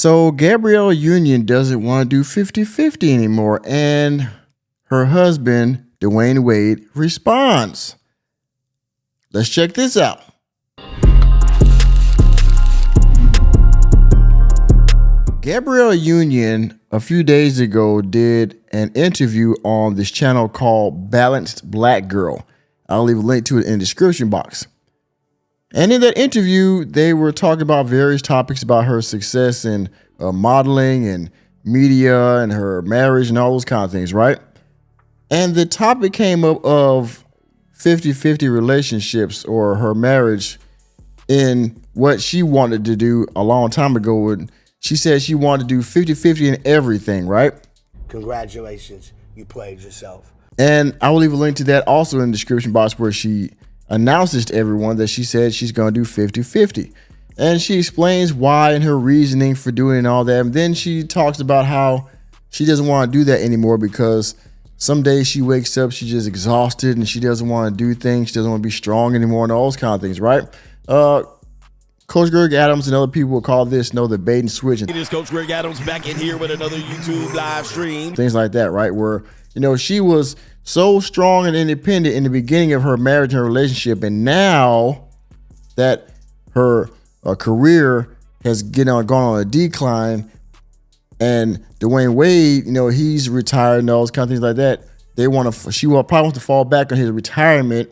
So Gabrielle Union doesn't want to do 50-50 anymore, and her husband, Dwayne Wade, responds. Let's check this out. Gabrielle Union a few days ago did an interview on this channel called Balanced Black Girl. I'll leave a link to it in the description box. And in that interview, they were talking about various topics about her success in modeling and media and her marriage and all those kind of things, right? And the topic came up of 50-50 relationships or her marriage in what she wanted to do a long time ago. And she said she wanted to do 50-50 in everything, right? Congratulations, you played yourself. And I will leave a link to that also in the description box where she announces to everyone that she said she's going to do 50-50. And she explains why and her reasoning for doing all that. And then she talks about how she doesn't want to do that anymore because some days she wakes up, she's just exhausted and she doesn't want to do things. She doesn't want to be strong anymore and all those kind of things, right? Coach Greg Adams and other people will call this, the bait and switch. It is Coach Greg Adams back in here with another YouTube live stream. Things like that, right? Where, she was so strong and independent in the beginning of her marriage and relationship. And now that her career has gone on a decline and Dwayne Wade, he's retired and all those kind of things like that. She probably wants to fall back on his retirement.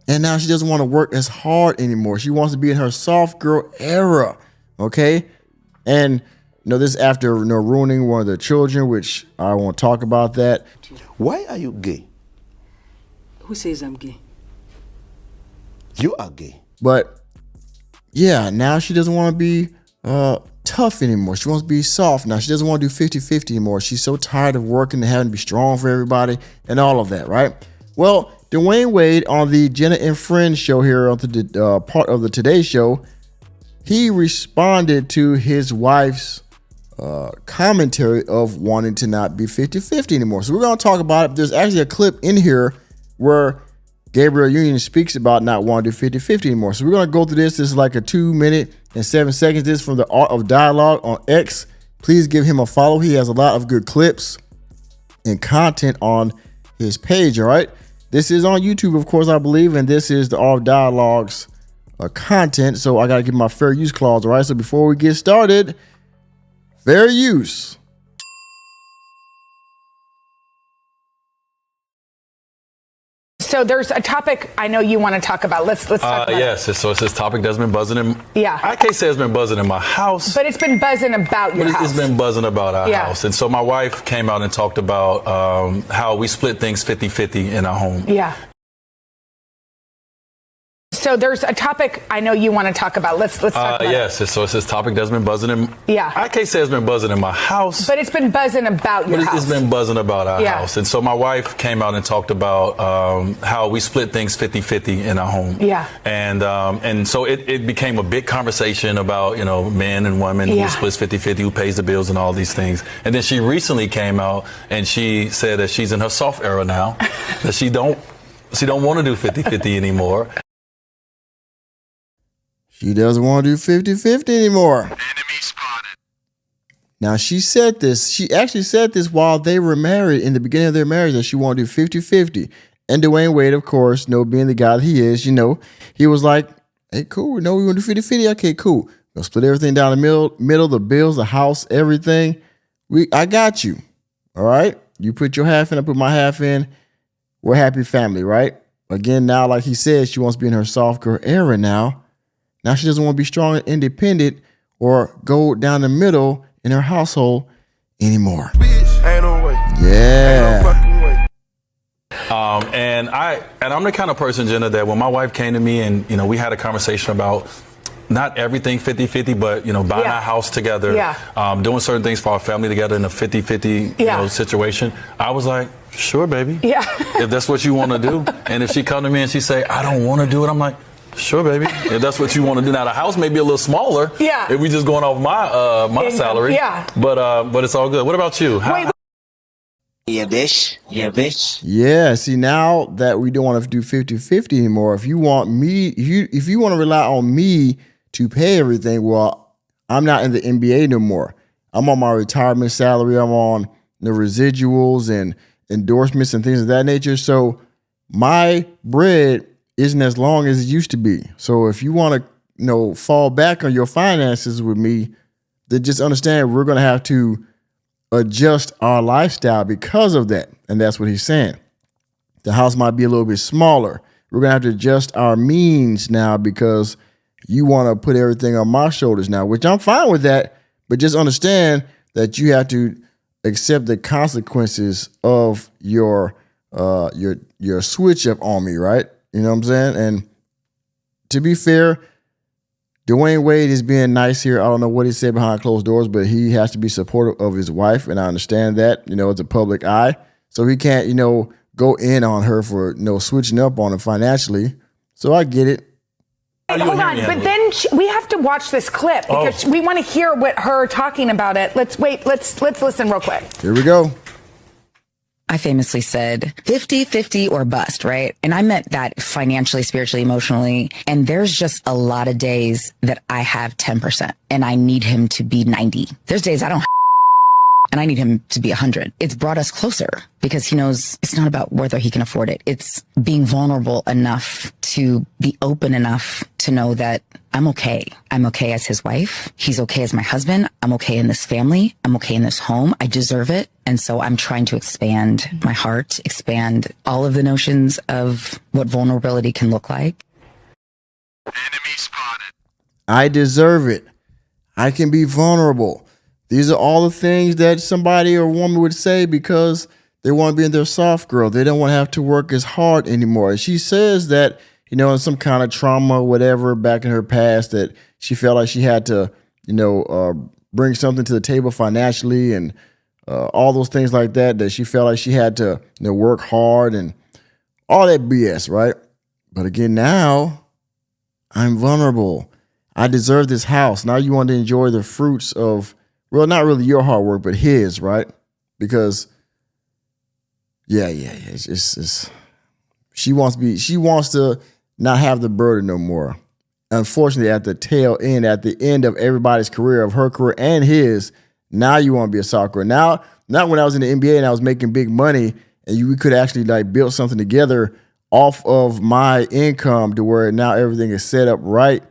And now she doesn't want to work as hard anymore. She wants to be in her soft girl era. Okay. And, this is after, ruining one of their children, which I won't talk about that. Why are you gay? Who says I'm gay? You are gay. But yeah, now she doesn't want to be tough anymore. She wants to be soft. Now she doesn't want to do 50-50 anymore. She's so tired of working and having to be strong for everybody and all of that, right? Well, Dwayne Wade on the Jenna and Friends show here on the part of the Today Show, he responded to his wife's commentary of wanting to not be 50-50 anymore. So we're going to talk about it. There's actually a clip in here where Gabrielle Union speaks about not wanting to do 50-50 anymore. So we're going to go through this. This is like a 2 minute and 7 seconds. This is from the Art of Dialogue on X. Please give him a follow. He has a lot of good clips and content on his page. All right. This is on YouTube, of course, I believe, and this is the Art of Dialogue's content. So I got to give my fair use clause. All right. So before we get started, fair use. So there's a topic I know you want to talk about. Let's talk about yes, it. so it's this topic that's been buzzing in. Yeah. I can't say it's been buzzing in my house. But it's been buzzing about your house. It's been buzzing about our house. And so my wife came out and talked about how we split things 50-50 in our home. Yeah. So there's a topic I know you want to talk about. Let's talk about yes, so it's this topic that's been buzzing in. Yeah. I can't say it's been buzzing in my house. But it's been buzzing about your house. It's been buzzing about our house. And so my wife came out and talked about how we split things 50-50 in our home. Yeah. And so it became a big conversation about, men and women who splits 50-50, who pays the bills and all these things. And then she recently came out and she said that she's in her soft era now, that she don't want to do 50-50 anymore. She doesn't want to do 50-50 anymore. Enemy spotted. Now, she actually said this while they were married, in the beginning of their marriage, that she wanted to do 50-50. And Dwayne Wade, of course, being the guy that he is, he was like, hey, cool. No, we want to do 50-50. Okay, cool. We'll split everything down the middle, the bills, the house, everything. I got you. All right? You put your half in, I put my half in. We're a happy family, right? Again, now, like he said, she wants to be in her soft girl era now. Now she doesn't want to be strong and independent or go down the middle in her household anymore. Ain't no way. Yeah. Ain't no fucking way. And I'm the kind of person, Jenna, that when my wife came to me and, we had a conversation about not everything 50-50, but, buying our house together, doing certain things for our family together in a 50-50 situation, I was like, sure, baby. Yeah. If that's what you want to do. And if she come to me and she say, I don't want to do it, I'm like, sure, baby. If that's what you want to do. Now, the house may be a little smaller. Yeah. If we just going off my salary. Yeah. But it's all good. What about you? Yeah, bitch. Yeah, bitch. Yeah. See, now that we don't want to do 50-50 anymore, if you want to rely on me to pay everything, well, I'm not in the NBA no more. I'm on my retirement salary. I'm on the residuals and endorsements and things of that nature. So my bread isn't as long as it used to be. So if you want to, fall back on your finances with me, then just understand we're going to have to adjust our lifestyle because of that. And that's what he's saying. The house might be a little bit smaller. We're going to have to adjust our means now because you want to put everything on my shoulders now, which I'm fine with that. But just understand that you have to accept the consequences of your switch up on me, right? You know what I'm saying? And to be fair, Dwayne Wade is being nice here. I don't know what he said behind closed doors, but he has to be supportive of his wife, and I understand that. It's a public eye, so he can't, go in on her for switching up on him financially. So I get it. Hold on, but then we have to watch this clip because we want to hear what her talking about it. Let's listen real quick. Here we go. I famously said 50-50 or bust, right? And I meant that financially, spiritually, emotionally. And there's just a lot of days that I have 10% and I need him to be 90. There's days I don't and I need him to be 100. It's brought us closer because he knows it's not about whether he can afford it. It's being vulnerable enough to be open enough to know that I'm okay. I'm okay as his wife. He's okay as my husband. I'm okay in this family. I'm okay in this home. I deserve it. And so I'm trying to expand my heart, expand all of the notions of what vulnerability can look like. Enemy spotted. I deserve it. I can be vulnerable. These are all the things that somebody or woman would say because they want to be in their soft girl. They don't want to have to work as hard anymore. She says that, in some kind of trauma or whatever back in her past that she felt like she had to, bring something to the table financially and all those things like that she felt like she had to, work hard and all that BS, right? But again, now I'm vulnerable. I deserve this house. Now you want to enjoy the fruits of, well, not really your hard work, but his, right? Because, it's she wants to not have the burden no more. Unfortunately, at the end of everybody's career, of her career and his, now you want to be a soccer. Now, not when I was in the NBA and I was making big money and we could actually build something together off of my income to where now everything is set up right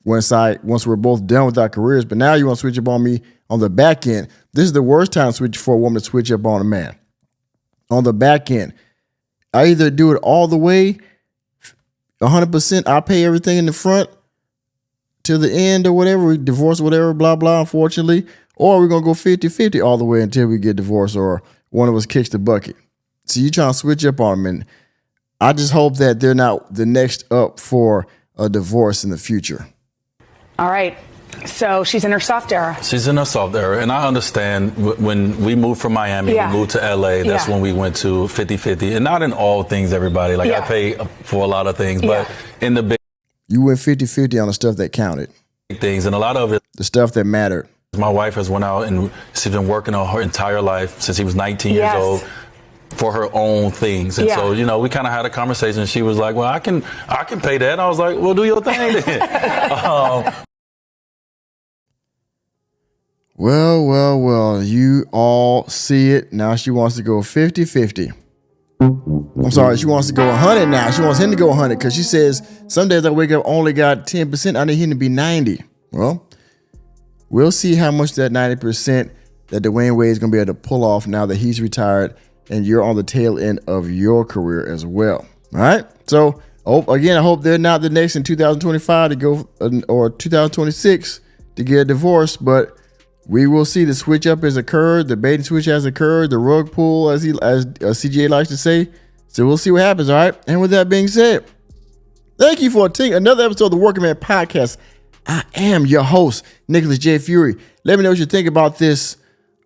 once we're both done with our careers. But now you want to switch up on me on the back end. This is the worst time for a woman to switch up on a man. On the back end, I either do it all the way, 100%, I pay everything in the front to the end or whatever, we divorce, whatever, blah, blah, unfortunately, or we're going to go 50-50 all the way until we get divorced or one of us kicks the bucket. So you trying to switch up on them, and I just hope that they're not the next up for a divorce in the future. All right. So she's in her soft era. She's in her soft era. And I understand when we moved from Miami, we moved to LA, that's when we went to 50-50. And not in all things, everybody. I pay for a lot of things, but in the big... You went 50-50 on the stuff that counted. Things, and a lot of it... The stuff that mattered. My wife has went out and she's been working on her entire life since she was 19 years old for her own things. And so, we kind of had a conversation. She was like, well, I can pay that. And I was like, well, do your thing then. Well, you all see it. Now she wants to go 50-50. I'm sorry, she wants to go 100 now. She wants him to go 100 because she says, some days I wake up only got 10%. I need him to be 90. Well, we'll see how much that 90% that Dwayne Wade is going to be able to pull off now that he's retired and you're on the tail end of your career as well. All right? So, I hope they're not the next in 2025 to go or 2026 to get a divorce, but we will see. The switch up has occurred. The bait and switch has occurred. The rug pull, as CGA likes to say. So we'll see what happens. All right. And with that being said, thank you for attending another episode of the Working Man Podcast. I am your host, Nicholas J. Fury. Let me know what you think about this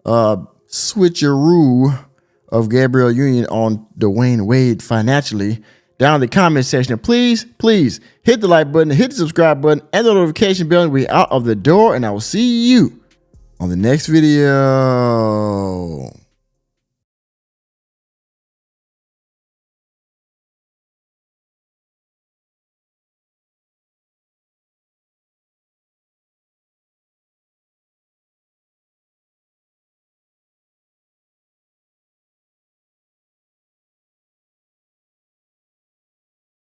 switcheroo of Gabrielle Union on Dwayne Wade financially down in the comment section. And please hit the like button, hit the subscribe button, and the notification bell. We're out of the door, and I will see you on the next video.